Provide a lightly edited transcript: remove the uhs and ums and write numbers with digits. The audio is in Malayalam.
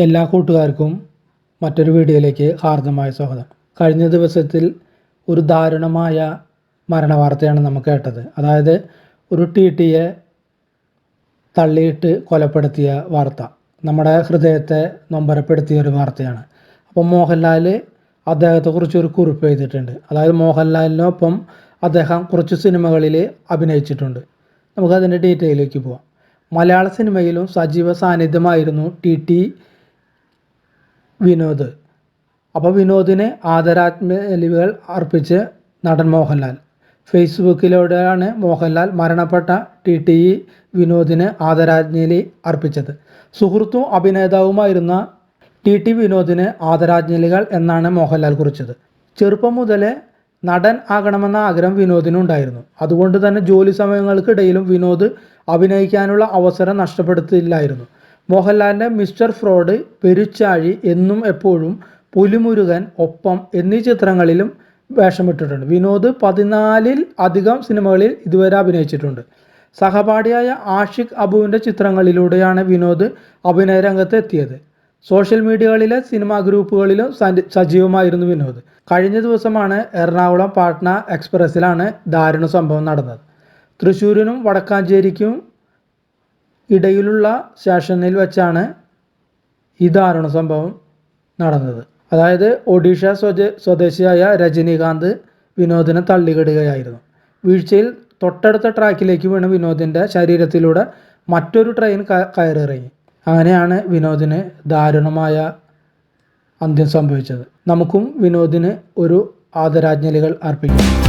എല്ലാ കൂട്ടുകാർക്കും മറ്റൊരു വീഡിയോയിലേക്ക് ഹാർദമായ സ്വാഗതം. കഴിഞ്ഞ ദിവസത്തിൽ ഒരു ദാരുണമായ മരണവാർത്തയാണ് നമ്മൾ കേട്ടത്. അതായത് ഒരു ടിടിയെ തള്ളിയിട്ട് കൊലപ്പെടുത്തിയ വാർത്ത നമ്മുടെ ഹൃദയത്തെ നൊമ്പരപ്പെടുത്തിയ ഒരു വാർത്തയാണ്. അപ്പോൾ മോഹൻലാൽ അദ്ദേഹത്തെക്കുറിച്ചൊരു കുറിപ്പ് എഴുതിയിട്ടുണ്ട്. അതായത് മോഹൻലാലിനൊപ്പം അദ്ദേഹം കുറച്ച് സിനിമകളിൽ അഭിനയിച്ചിട്ടുണ്ട്. നമുക്കതിൻ്റെ ഡീറ്റെയിലേക്ക് പോവാം. മലയാള സിനിമയിലും സജീവ സാന്നിധ്യമായിരുന്നു ടി വിനോദ്. അപ്പോൾ വിനോദിന് ആദരാഞ്ജലികൾ അർപ്പിച്ച് നടൻ മോഹൻലാൽ. ഫേസ്ബുക്കിലൂടെയാണ് മോഹൻലാൽ മരണപ്പെട്ട ടി വിനോദിന് ആദരാഞ്ജലി അർപ്പിച്ചത്. സുഹൃത്തും അഭിനേതാവുമായിരുന്ന ടി വിനോദിന് ആദരാഞ്ജലികൾ എന്നാണ് മോഹൻലാൽ കുറിച്ചത്. ചെറുപ്പം മുതലേ നടൻ ആകണമെന്ന ആഗ്രഹം വിനോദിനുണ്ടായിരുന്നു. അതുകൊണ്ട് തന്നെ ജോലി സമയങ്ങൾക്കിടയിലും വിനോദ് അഭിനയിക്കാനുള്ള അവസരം നഷ്ടപ്പെടുത്തില്ലായിരുന്നു. മോഹൻലാലിൻ്റെ മിസ്റ്റർ ഫ്രോഡ്, പെരുച്ചാഴി, എന്നും എപ്പോഴും, പുലിമുരുകൻ, ഒപ്പം എന്നീ ചിത്രങ്ങളിലും വേഷമിട്ടിട്ടുണ്ട്. വിനോദ് 14 അധികം സിനിമകളിൽ ഇതുവരെ അഭിനയിച്ചിട്ടുണ്ട്. സഹപാഠിയായ ആഷിഖ് അബുവിൻ്റെ ചിത്രങ്ങളിലൂടെയാണ് വിനോദ് അഭിനയ രംഗത്ത് എത്തിയത്. സോഷ്യൽ മീഡിയകളിലെ സിനിമാ ഗ്രൂപ്പുകളിലും സജീവമായിരുന്നു വിനോദ്. കഴിഞ്ഞ ദിവസമാണ് എറണാകുളം പാട്ന എക്സ്പ്രസ്സിലാണ് ദാരുണ സംഭവം നടന്നത്. തൃശ്ശൂരിനും വടക്കാഞ്ചേരിക്കും ഇടയിലുള്ള സ്റ്റേഷനിൽ വെച്ചാണ് ഈ ദാരുണ സംഭവം നടന്നത്. അതായത് ഒഡീഷ സ്വദേശിയായ രജനീകാന്ത് വിനോദിനെ തള്ളിയിടുകയായിരുന്നു. വീഴ്ചയിൽ തൊട്ടടുത്ത ട്രാക്കിലേക്ക് വീണ് വിനോദിൻ്റെ ശരീരത്തിലൂടെ മറ്റൊരു ട്രെയിൻ കയറിയിറങ്ങി. അങ്ങനെയാണ് വിനോദിന് ദാരുണമായ അന്ത്യം സംഭവിച്ചത്. നമുക്കും വിനോദിന് ഒരു ആദരാഞ്ജലികൾ അർപ്പിക്കാം.